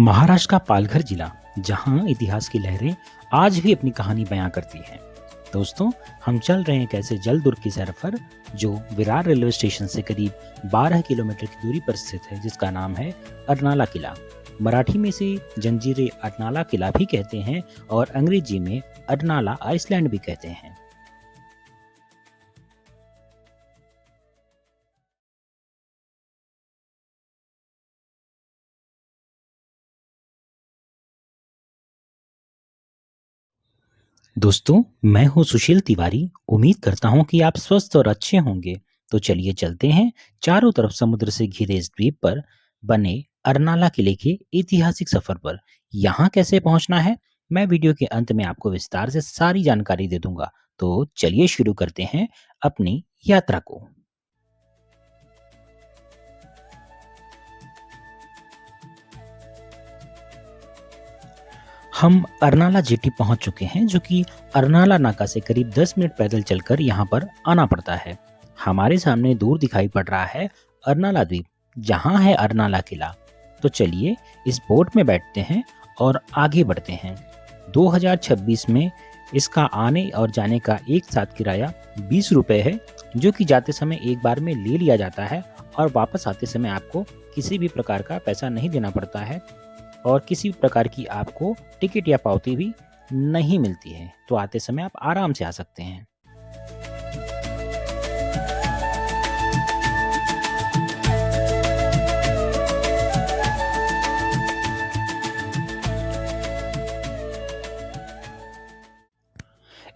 महाराष्ट्र का पालघर जिला, जहां इतिहास की लहरें आज भी अपनी कहानी बयां करती हैं। दोस्तों, हम चल रहे हैं एक ऐसे जल दुर्ग की सैर पर जो विरार रेलवे स्टेशन से करीब 12 किलोमीटर की दूरी पर स्थित है, जिसका नाम है अर्नाला किला। मराठी में इसे जंजीरे अर्नाला किला भी कहते हैं और अंग्रेजी में अर्नाला आइसलैंड भी कहते हैं। दोस्तों, मैं हूं सुशील तिवारी। उम्मीद करता हूं कि आप स्वस्थ और अच्छे होंगे। तो चलिए चलते हैं चारों तरफ समुद्र से घिरे इस द्वीप पर बने अर्नाला किले के ऐतिहासिक सफर पर। यहाँ कैसे पहुंचना है, मैं वीडियो के अंत में आपको विस्तार से सारी जानकारी दे दूंगा। तो चलिए शुरू करते हैं अपनी यात्रा को। हम अर्नाला जेटी पहुंच चुके हैं, जो कि अर्नाला नाका से करीब 10 मिनट पैदल चलकर यहाँ पर आना पड़ता है। हमारे सामने दूर दिखाई पड़ रहा है अर्नाला द्वीप, जहाँ है अर्नाला किला। तो चलिए इस बोट में बैठते हैं और आगे बढ़ते हैं। 2026 में इसका आने और जाने का एक साथ किराया 20 रुपए है, जो कि जाते समय एक बार में ले लिया जाता है और वापस आते समय आपको किसी भी प्रकार का पैसा नहीं देना पड़ता है और किसी भी प्रकार की आपको टिकट या पावती भी नहीं मिलती है। तो आते समय आप आराम से आ सकते हैं।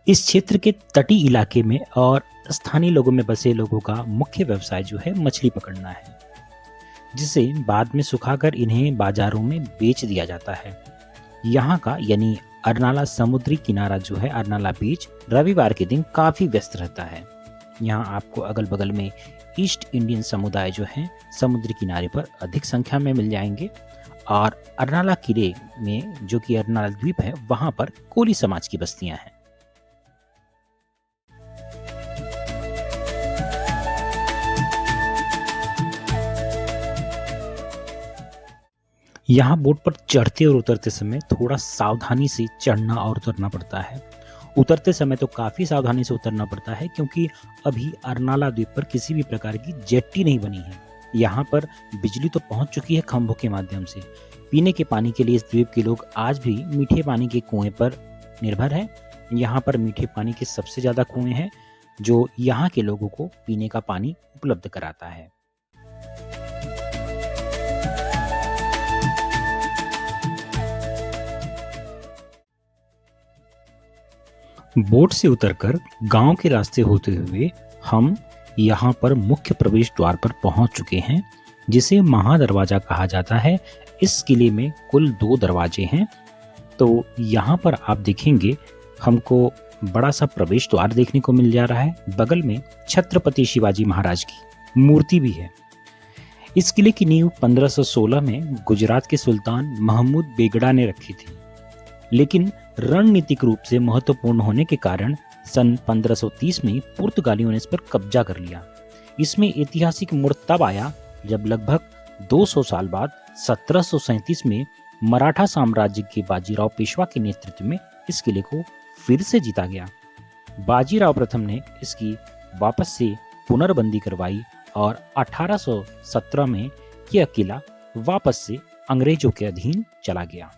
इस क्षेत्र के तटीय इलाके में और स्थानीय लोगों में बसे लोगों का मुख्य व्यवसाय जो है मछली पकड़ना है, जिसे बाद में सुखाकर इन्हें बाजारों में बेच दिया जाता है। यहाँ का यानी अर्नाला समुद्री किनारा जो है, अर्नाला बीच, रविवार के दिन काफी व्यस्त रहता है। यहाँ आपको अगल बगल में ईस्ट इंडियन समुदाय जो है समुद्री किनारे पर अधिक संख्या में मिल जाएंगे और अर्नाला किले में, जो कि अर्नाला द्वीप है, वहां पर कोली समाज की बस्तियां हैं। यहाँ बोट पर चढ़ते और उतरते समय थोड़ा सावधानी से चढ़ना और उतरना पड़ता है। उतरते समय तो काफ़ी सावधानी से उतरना पड़ता है, क्योंकि अभी अर्नाला द्वीप पर किसी भी प्रकार की जेट्टी नहीं बनी है। यहाँ पर बिजली तो पहुँच चुकी है खंभों के माध्यम से। पीने के पानी के लिए इस द्वीप के लोग आज भी मीठे पानी के कुएं पर निर्भर है। यहाँ पर मीठे पानी के सबसे ज़्यादा कुएं हैं, जो यहाँ के लोगों को पीने का पानी उपलब्ध कराता है। बोट से उतरकर गांव के रास्ते होते हुए हम यहाँ पर मुख्य प्रवेश द्वार पर पहुंच चुके हैं, जिसे महादरवाजा कहा जाता है। इस किले में कुल 2 दरवाजे हैं। तो यहाँ पर आप देखेंगे हमको बड़ा सा प्रवेश द्वार देखने को मिल जा रहा है। बगल में छत्रपति शिवाजी महाराज की मूर्ति भी है। इस किले की नींव 1516 में गुजरात के सुल्तान महमूद बेगड़ा ने रखी थी, लेकिन रणनीतिक रूप से महत्वपूर्ण होने के कारण सन 1530 में पुर्तगालियों ने इस पर कब्जा कर लिया। इसमें ऐतिहासिक मोड़ तब आया जब लगभग 200 साल बाद 1737 में मराठा साम्राज्य के बाजीराव पेशवा के नेतृत्व में इस किले को फिर से जीता गया। बाजीराव प्रथम ने इसकी वापस से पुनर्बंदी करवाई और 1817 में यह किला वापस से अंग्रेजों के अधीन चला गया।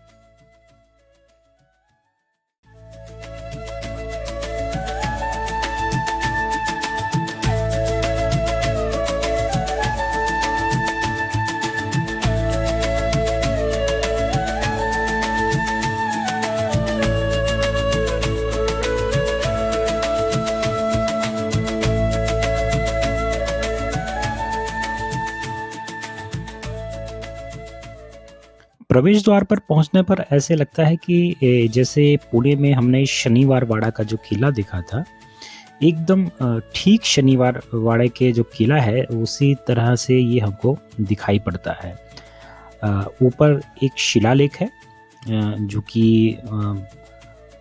प्रवेश द्वार पर पहुंचने पर ऐसे लगता है कि जैसे पुणे में हमने शनिवार वाड़ा का जो किला देखा था, एकदम ठीक शनिवार वाड़े के जो किला है उसी तरह से ये हमको दिखाई पड़ता है। ऊपर एक शिलालेख है, जो कि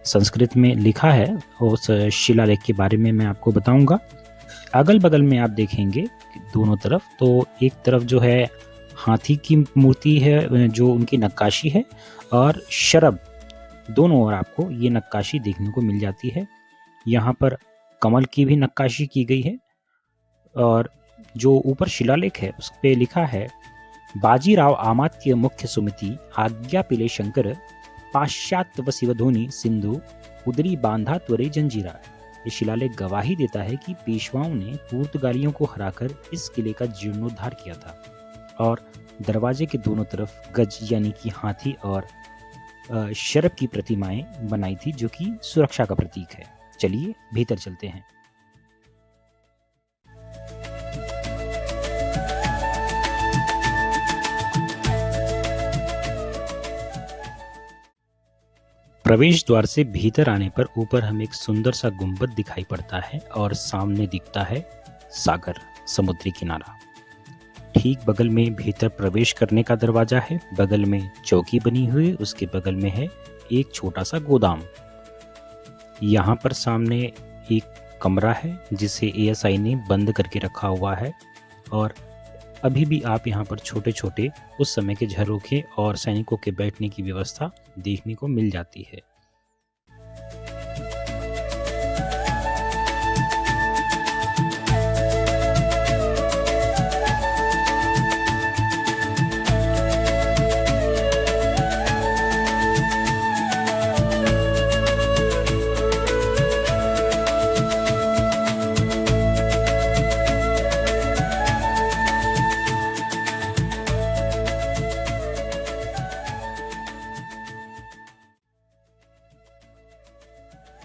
संस्कृत में लिखा है। उस शिलालेख के बारे में मैं आपको बताऊंगा। अगल बगल में आप देखेंगे दोनों तरफ, तो एक तरफ जो है हाथी की मूर्ति है जो उनकी नक्काशी है, और शरब दोनों ओर आपको ये नक्काशी देखने को मिल जाती है। यहाँ पर कमल की भी नक्काशी की गई है, और जो ऊपर शिलालेख है उस पे लिखा है, बाजीराव आमात्य मुख्य सुमिति आज्ञा पिले शंकर पाश्चात्य व शिवधोनी सिंधु उदरी बांधा त्वरे जंजीरा। ये शिलालेख गवाही देता है कि पेशवाओं ने पुर्तगालियों को हराकर इस किले का जीर्णोद्धार किया था, और दरवाजे के दोनों तरफ गज यानी कि हाथी और शरब की प्रतिमाएं बनाई थी, जो कि सुरक्षा का प्रतीक है। चलिए भीतर चलते हैं। प्रवेश द्वार से भीतर आने पर ऊपर हमें एक सुंदर सा गुंबद दिखाई पड़ता है, और सामने दिखता है सागर, समुद्री किनारा। ठीक बगल में भीतर प्रवेश करने का दरवाजा है, बगल में चौकी बनी हुई, उसके बगल में है एक छोटा सा गोदाम। यहाँ पर सामने एक कमरा है जिसे एएसआई ने बंद करके रखा हुआ है, और अभी भी आप यहाँ पर छोटे छोटे उस समय के झरोखे और सैनिकों के बैठने की व्यवस्था देखने को मिल जाती है।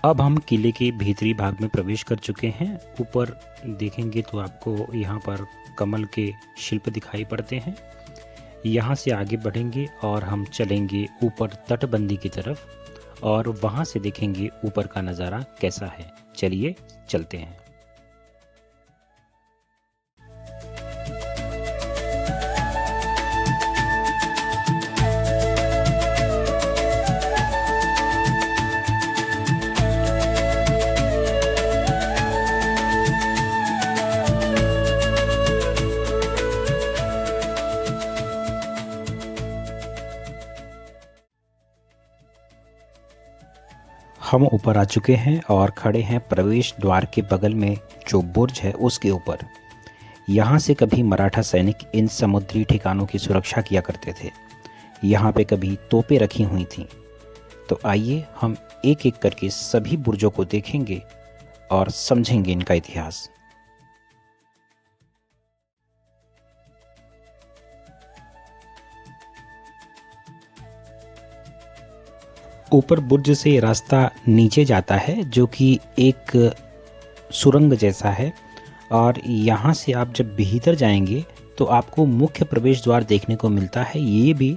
अब हम किले के भीतरी भाग में प्रवेश कर चुके हैं। ऊपर देखेंगे तो आपको यहाँ पर कमल के शिल्प दिखाई पड़ते हैं। यहाँ से आगे बढ़ेंगे और हम चलेंगे ऊपर तटबंदी की तरफ, और वहाँ से देखेंगे ऊपर का नज़ारा कैसा है। चलिए चलते हैं। हम ऊपर आ चुके हैं और खड़े हैं प्रवेश द्वार के बगल में जो बुर्ज है उसके ऊपर। यहाँ से कभी मराठा सैनिक इन समुद्री ठिकानों की सुरक्षा किया करते थे। यहाँ पे कभी तोपें रखी हुई थीं। तो आइए हम एक एक करके सभी बुर्जों को देखेंगे और समझेंगे इनका इतिहास। ऊपर बुर्ज से रास्ता नीचे जाता है जो कि एक सुरंग जैसा है, और यहाँ से आप जब भीतर जाएंगे तो आपको मुख्य प्रवेश द्वार देखने को मिलता है। ये भी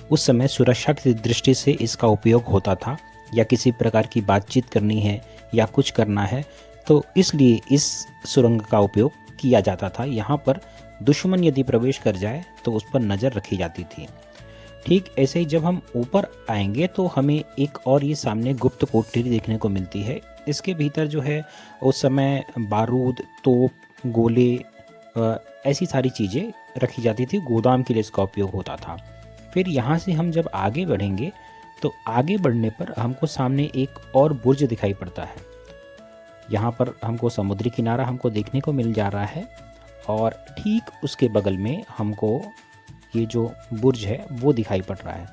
उस समय सुरक्षा की दृष्टि से इसका उपयोग होता था, या किसी प्रकार की बातचीत करनी है या कुछ करना है तो इसलिए इस सुरंग का उपयोग किया जाता था। यहाँ पर दुश्मन यदि प्रवेश कर जाए तो उस पर नज़र रखी जाती थी। ठीक ऐसे ही जब हम ऊपर आएंगे तो हमें एक और ये सामने गुप्त कोठरी देखने को मिलती है। इसके भीतर जो है उस समय बारूद, तोप, गोले, ऐसी सारी चीज़ें रखी जाती थी। गोदाम के लिए इसका उपयोग होता था। फिर यहाँ से हम जब आगे बढ़ेंगे तो आगे बढ़ने पर हमको सामने एक और बुर्ज दिखाई पड़ता है। यहाँ पर हमको समुद्री किनारा हमको देखने को मिल जा रहा है, और ठीक उसके बगल में हमको ये जो बुर्ज है वो दिखाई पड़ रहा है।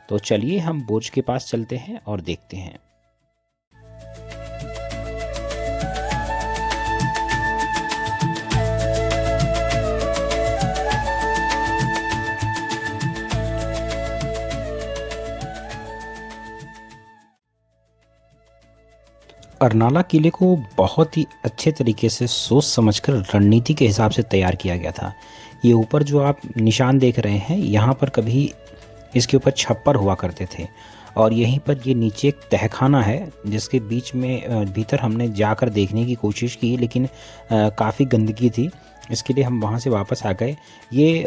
तो चलिए हम बुर्ज के पास चलते हैं और देखते हैं। अर्नाला किले को बहुत ही अच्छे तरीके से सोच समझकर रणनीति के हिसाब से तैयार किया गया था। ये ऊपर जो आप निशान देख रहे हैं, यहाँ पर कभी इसके ऊपर छप्पर हुआ करते थे, और यहीं पर ये नीचे एक तहखाना है जिसके बीच में भीतर हमने जाकर देखने की कोशिश की, लेकिन काफ़ी गंदगी थी। इसके लिए हम वहाँ से वापस आ गए। ये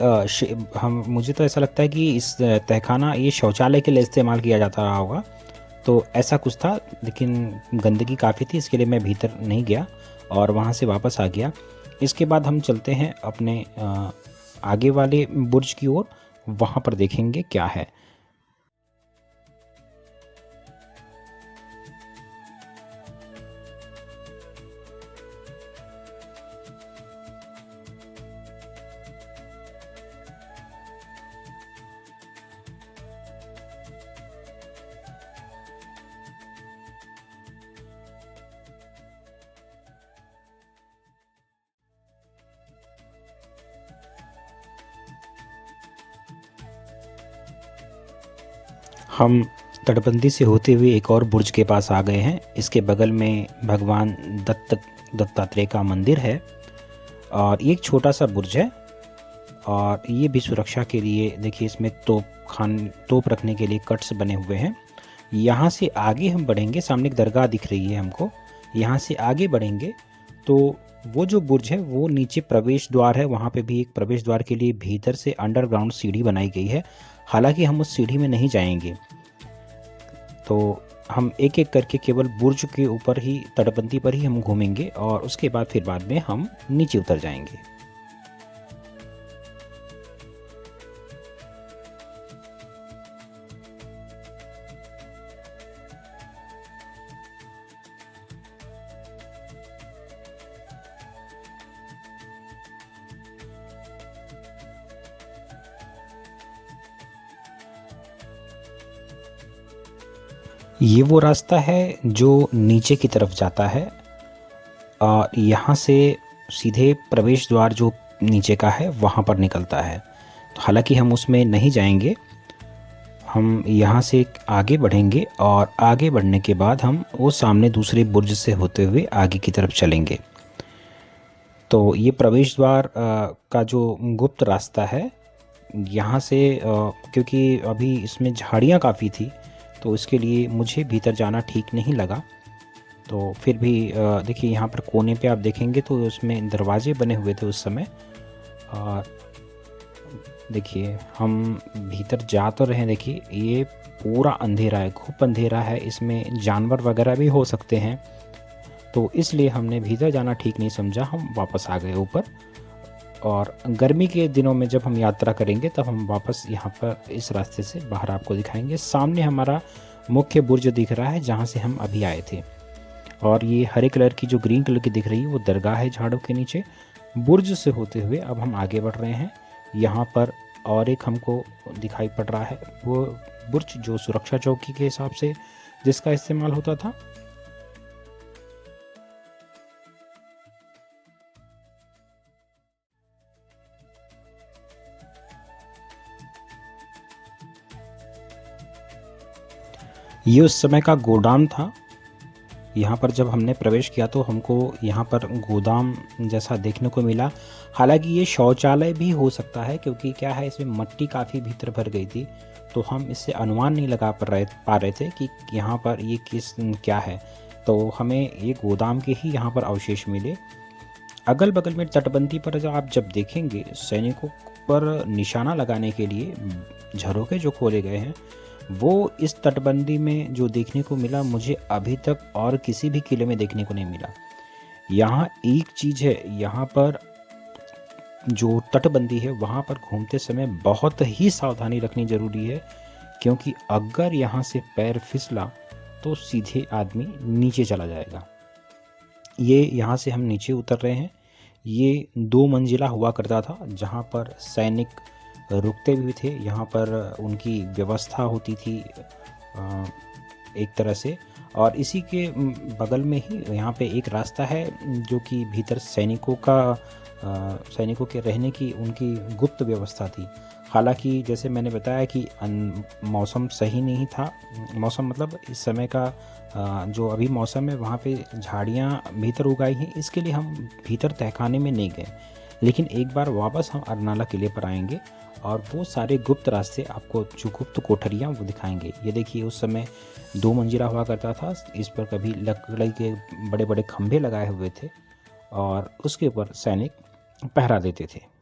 मुझे तो ऐसा लगता है कि इस तहखाना ये शौचालय के लिए इस्तेमाल किया जाता रहा होगा, तो ऐसा कुछ था। लेकिन गंदगी काफ़ी थी, इसके लिए मैं भीतर नहीं गया और वहाँ से वापस आ गया। इसके बाद हम चलते हैं अपने आगे वाले बुर्ज की ओर, वहाँ पर देखेंगे क्या है। हम तटबंदी से होते हुए एक और बुर्ज के पास आ गए हैं। इसके बगल में भगवान दत्तात्रेय का मंदिर है और ये एक छोटा सा बुर्ज है और ये भी सुरक्षा के लिए, देखिए इसमें तोप रखने के लिए कट्स बने हुए हैं। यहाँ से आगे हम बढ़ेंगे, सामने एक दरगाह दिख रही है हमको। यहाँ से आगे बढ़ेंगे तो वो जो बुर्ज है वो नीचे प्रवेश द्वार है, वहाँ पे भी एक प्रवेश द्वार के लिए भीतर से अंडरग्राउंड सीढ़ी बनाई गई है। हालांकि हम उस सीढ़ी में नहीं जाएंगे, तो हम एक एक करके केवल बुर्ज के ऊपर ही, तटबंदी पर ही हम घूमेंगे और उसके बाद फिर बाद में हम नीचे उतर जाएंगे। ये वो रास्ता है जो नीचे की तरफ जाता है और यहाँ से सीधे प्रवेश द्वार जो नीचे का है वहाँ पर निकलता है। तो हालांकि हम उसमें नहीं जाएंगे, हम यहाँ से आगे बढ़ेंगे और आगे बढ़ने के बाद हम वो सामने दूसरे बुर्ज से होते हुए आगे की तरफ चलेंगे। तो ये प्रवेश द्वार का जो गुप्त रास्ता है, यहाँ से क्योंकि अभी इसमें झाड़ियाँ काफ़ी थी तो इसके लिए मुझे भीतर जाना ठीक नहीं लगा। तो फिर भी देखिए यहाँ पर कोने पे आप देखेंगे तो उसमें दरवाजे बने हुए थे उस समय। और देखिए हम भीतर जा तो रहे हैं, देखिए ये पूरा अंधेरा है, खूब अंधेरा है, इसमें जानवर वगैरह भी हो सकते हैं। तो इसलिए हमने भीतर जाना ठीक नहीं समझा, हम वापस आ गए ऊपर। और गर्मी के दिनों में जब हम यात्रा करेंगे तब हम वापस यहाँ पर इस रास्ते से बाहर आपको दिखाएंगे। सामने हमारा मुख्य बुर्ज दिख रहा है जहाँ से हम अभी आए थे, और ये हरे कलर की जो ग्रीन कलर की दिख रही है वो दरगाह है झाड़ों के नीचे। बुर्ज से होते हुए अब हम आगे बढ़ रहे हैं। यहाँ पर और एक हमको दिखाई पड़ रहा है वो बुर्ज जो सुरक्षा चौकी के हिसाब से जिसका इस्तेमाल होता था। ये उस समय का गोदाम था। यहाँ पर जब हमने प्रवेश किया तो हमको यहाँ पर गोदाम जैसा देखने को मिला। हालांकि ये शौचालय भी हो सकता है क्योंकि क्या है, इसमें मिट्टी काफ़ी भीतर भर गई थी, तो हम इससे अनुमान नहीं लगा पा रहे थे कि यहाँ पर ये क्या है। तो हमें ये गोदाम के ही यहाँ पर अवशेष मिले। अगल बगल में तटबंदी पर जब देखेंगे सैनिकों पर निशाना लगाने के लिए झरोखे जो खोले गए हैं, वो इस तटबंदी में जो देखने को मिला मुझे अभी तक और किसी भी किले में देखने को नहीं मिला। यहाँ एक चीज़ है, यहाँ पर जो तटबंदी है वहाँ पर घूमते समय बहुत ही सावधानी रखनी ज़रूरी है, क्योंकि अगर यहाँ से पैर फिसला तो सीधे आदमी नीचे चला जाएगा। ये यहाँ से हम नीचे उतर रहे हैं। ये 2 मंजिला हुआ करता था जहाँ पर सैनिक रुकते भी थे, यहाँ पर उनकी व्यवस्था होती थी एक तरह से। और इसी के बगल में ही यहाँ पे एक रास्ता है जो कि भीतर सैनिकों के रहने की उनकी गुप्त व्यवस्था थी। हालांकि जैसे मैंने बताया कि मौसम सही नहीं था, मौसम मतलब इस समय का जो अभी मौसम है वहाँ पे झाड़ियाँ भीतर उगाई हैं, इसके लिए हम भीतर तहखाने में नहीं गए। लेकिन एक बार वापस हम अरनाला किले पर आएंगे और वो सारे गुप्त रास्ते आपको, जो गुप्त कोठरियाँ वो दिखाएंगे। ये देखिए उस समय 2 मंजिला हुआ करता था, इस पर कभी लकड़ी के बड़े बड़े खंभे लगाए हुए थे और उसके ऊपर सैनिक पहरा देते थे।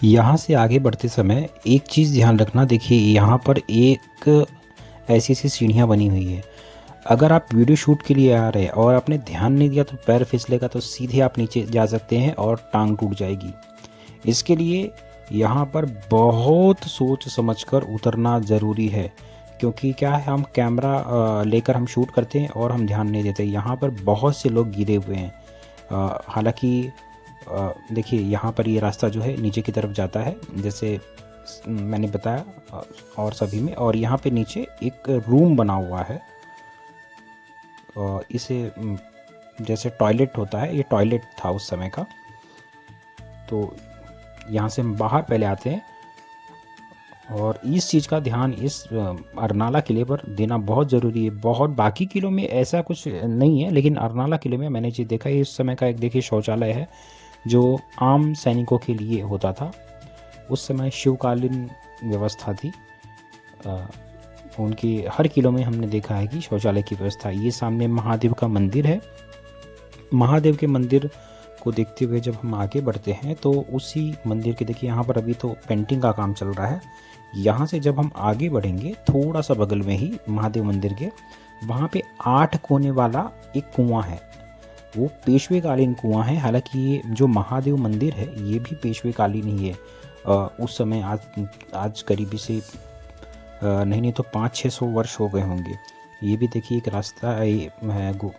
यहाँ से आगे बढ़ते समय एक चीज़ ध्यान रखना, देखिए यहाँ पर एक ऐसी सी सीढ़ियाँ बनी हुई है। अगर आप वीडियो शूट के लिए आ रहे हैं और आपने ध्यान नहीं दिया तो पैर फिसलेगा, तो सीधे आप नीचे जा सकते हैं और टांग टूट जाएगी। इसके लिए यहाँ पर बहुत सोच समझकर उतरना ज़रूरी है, क्योंकि क्या है, हम कैमरा लेकर हम शूट करते हैं और हम ध्यान नहीं देते। यहाँ पर बहुत से लोग गिरे हुए हैं। हालांकि देखिए यहाँ पर ये रास्ता जो है नीचे की तरफ जाता है, जैसे मैंने बताया और सभी में। और यहाँ पे नीचे एक रूम बना हुआ है, इसे जैसे टॉयलेट होता है, ये टॉयलेट था उस समय का। तो यहाँ से हम बाहर पहले आते हैं, और इस चीज़ का ध्यान इस अरनाला किले पर देना बहुत ज़रूरी है। बहुत बाकी किलों में ऐसा कुछ नहीं है, लेकिन अरनाला किले में मैंने चीज़ देखा है, इस समय का एक देखिए शौचालय है जो आम सैनिकों के लिए होता था। उस समय शिवकालीन व्यवस्था थी। उनके हर किलों में हमने देखा है कि शौचालय की व्यवस्था। ये सामने महादेव का मंदिर है। महादेव के मंदिर को देखते हुए जब हम आगे बढ़ते हैं तो उसी मंदिर के देखिए यहाँ पर अभी तो पेंटिंग का काम चल रहा है। यहाँ से जब हम आगे बढ़ेंगे थोड़ा सा बगल में ही महादेव मंदिर के, वहाँ पे 8 कोने वाला एक कुआं है। वो पेशवे कालीन कुआं है। हालांकि ये जो महादेव मंदिर है ये भी पेशवे कालीन ही है। उस समय आज करीबी से नहीं तो 500-600 वर्ष हो गए होंगे। ये भी देखिए एक रास्ता है,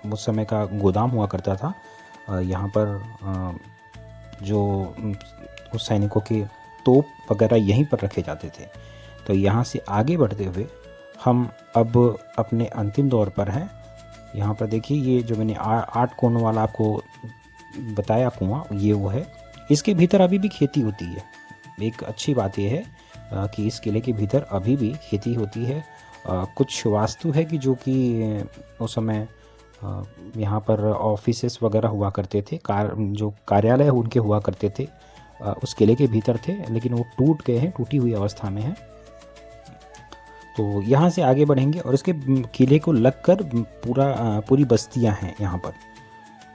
उस समय का गोदाम हुआ करता था। यहाँ पर जो उस सैनिकों के तोप वगैरह यहीं पर रखे जाते थे। तो यहाँ से आगे बढ़ते हुए हम अब अपने अंतिम दौर पर हैं। यहाँ पर देखिए ये जो मैंने 8 कोनों वाला आपको बताया कुआं, ये वो है। इसके भीतर अभी भी खेती होती है। एक अच्छी बात यह है कि इस किले के भीतर अभी भी खेती होती है। कुछ वास्तु है कि जो कि उस समय यहाँ पर ऑफिसेस वगैरह हुआ करते थे, जो कार्यालय उनके हुआ करते थे उस किले के भीतर थे, लेकिन वो टूट गए हैं, टूटी हुई अवस्था में है। तो यहाँ से आगे बढ़ेंगे और इसके किले को लगकर पूरी बस्तियाँ हैं यहाँ पर।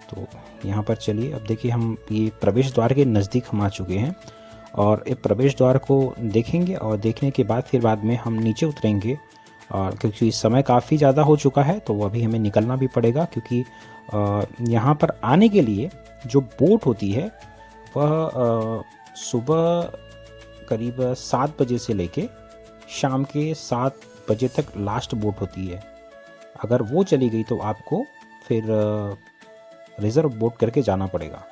तो यहाँ पर चलिए, अब देखिए हम ये प्रवेश द्वार के नज़दीक हम आ चुके हैं और एक प्रवेश द्वार को देखेंगे और देखने के बाद फिर बाद में हम नीचे उतरेंगे। और क्योंकि समय काफ़ी ज़्यादा हो चुका है तो अभी हमें निकलना भी पड़ेगा, क्योंकि यहाँ पर आने के लिए जो बोट होती है वह सुबह करीब 7 बजे से लेके शाम के 7 बजे तक लास्ट बोट होती है। अगर वो चली गई तो आपको फिर रिज़र्व बोट करके जाना पड़ेगा।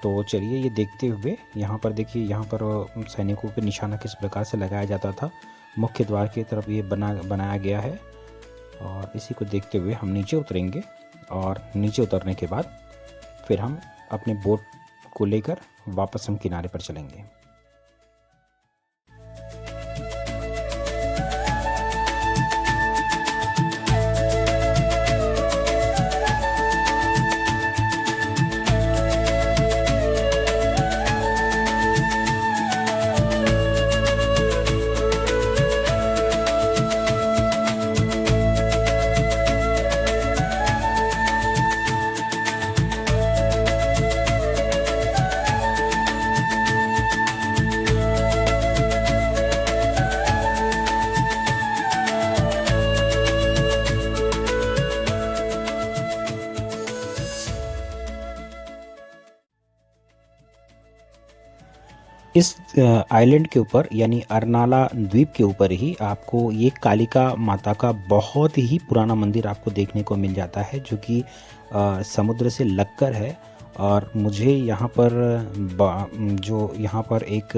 तो चलिए ये देखते हुए यहाँ पर देखिए, यहाँ पर सैनिकों पे निशाना किस प्रकार से लगाया जाता था। मुख्य द्वार की तरफ ये बनाया गया है और इसी को देखते हुए हम नीचे उतरेंगे और नीचे उतरने के बाद फिर हम अपने बोट को लेकर वापस हम किनारे पर चलेंगे। इस आइलैंड के ऊपर यानी अरनाला द्वीप के ऊपर ही आपको ये कालिका माता का बहुत ही पुराना मंदिर आपको देखने को मिल जाता है, जो कि समुद्र से लगकर है। और मुझे यहाँ पर जो यहाँ पर एक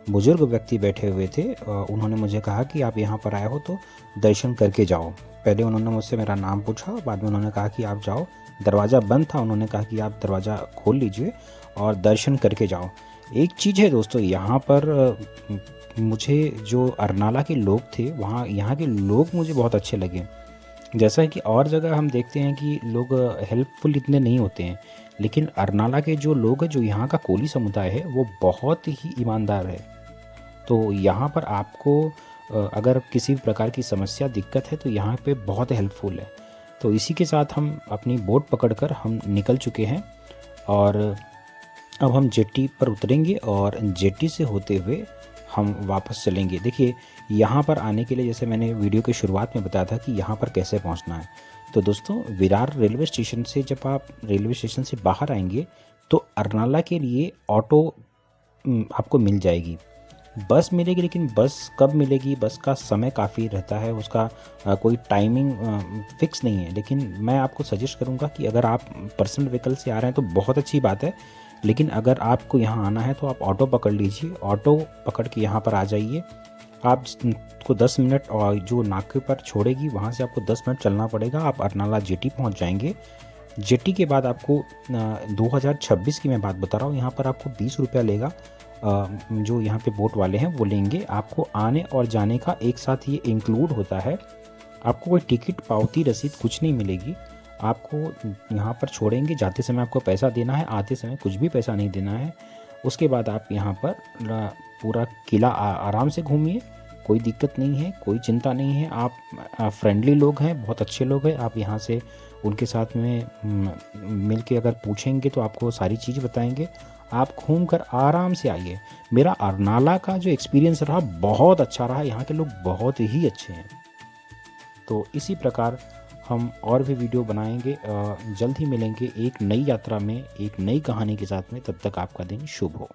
बुजुर्ग व्यक्ति बैठे हुए थे, उन्होंने मुझे कहा कि आप यहाँ पर आए हो तो दर्शन करके जाओ। पहले उन्होंने मुझसे मेरा नाम पूछा, बाद में उन्होंने कहा कि आप जाओ। दरवाज़ा बंद था, उन्होंने कहा कि आप दरवाज़ा खोल लीजिए और दर्शन करके जाओ। एक चीज़ है दोस्तों, यहाँ पर मुझे जो अरनाला के लोग थे, वहाँ यहाँ के लोग मुझे बहुत अच्छे लगे। जैसा कि और जगह हम देखते हैं कि लोग हेल्पफुल इतने नहीं होते हैं, लेकिन अरनाला के जो लोग हैं, जो यहाँ का कोली समुदाय है, वो बहुत ही ईमानदार है। तो यहाँ पर आपको अगर किसी प्रकार की समस्या दिक्कत है तो यहाँ पे बहुत हेल्पफुल है। तो इसी के साथ हम अपनी बोट पकड़कर हम निकल चुके हैं और अब हम जेट्टी पर उतरेंगे और जेट्टी से होते हुए हम वापस चलेंगे। देखिए, यहाँ पर आने के लिए जैसे मैंने वीडियो की शुरुआत में बताया था कि यहाँ पर कैसे पहुँचना है। तो दोस्तों, विरार रेलवे स्टेशन से जब आप रेलवे स्टेशन से बाहर आएंगे तो अरनाला के लिए ऑटो आपको मिल जाएगी, बस मिलेगी। लेकिन बस कब मिलेगी, बस का समय काफ़ी रहता है, उसका कोई टाइमिंग फिक्स नहीं है। लेकिन मैं आपको सजेस्ट करूँगा कि अगर आप पर्सनल व्हीकल से आ रहे हैं तो बहुत अच्छी बात है, लेकिन अगर आपको यहाँ आना है तो आप ऑटो पकड़ लीजिए। ऑटो पकड़ के यहाँ पर आ जाइए। आपको 10 मिनट और जो नाके पर छोड़ेगी वहाँ से आपको 10 मिनट चलना पड़ेगा। आप अरनाला जेटी पहुँच जाएंगे। जेटी के बाद आपको 2026 की मैं बात बता रहा हूँ, यहाँ पर आपको 20 रुपया लेगा। जो यहाँ पे बोट वाले हैं वो लेंगे। आपको आने और जाने का एक साथ ये इंक्लूड होता है। आपको कोई टिकट, पावती, रसीद कुछ नहीं मिलेगी। आपको यहाँ पर छोड़ेंगे, जाते समय आपको पैसा देना है, आते समय कुछ भी पैसा नहीं देना है। उसके बाद आप यहाँ पर पूरा किला आराम से घूमिए, कोई दिक्कत नहीं है, कोई चिंता नहीं है। आप फ्रेंडली लोग हैं, बहुत अच्छे लोग हैं। आप यहाँ से उनके साथ में मिल के अगर पूछेंगे तो आपको सारी चीज़ बताएंगे। आप घूम कर आराम से आइए। मेरा अरनाला का जो एक्सपीरियंस रहा बहुत अच्छा रहा, यहाँ के लोग बहुत ही अच्छे हैं। तो इसी प्रकार हम और भी वीडियो बनाएंगे। जल्द ही मिलेंगे एक नई यात्रा में, एक नई कहानी के साथ में। तब तक आपका दिन शुभ हो।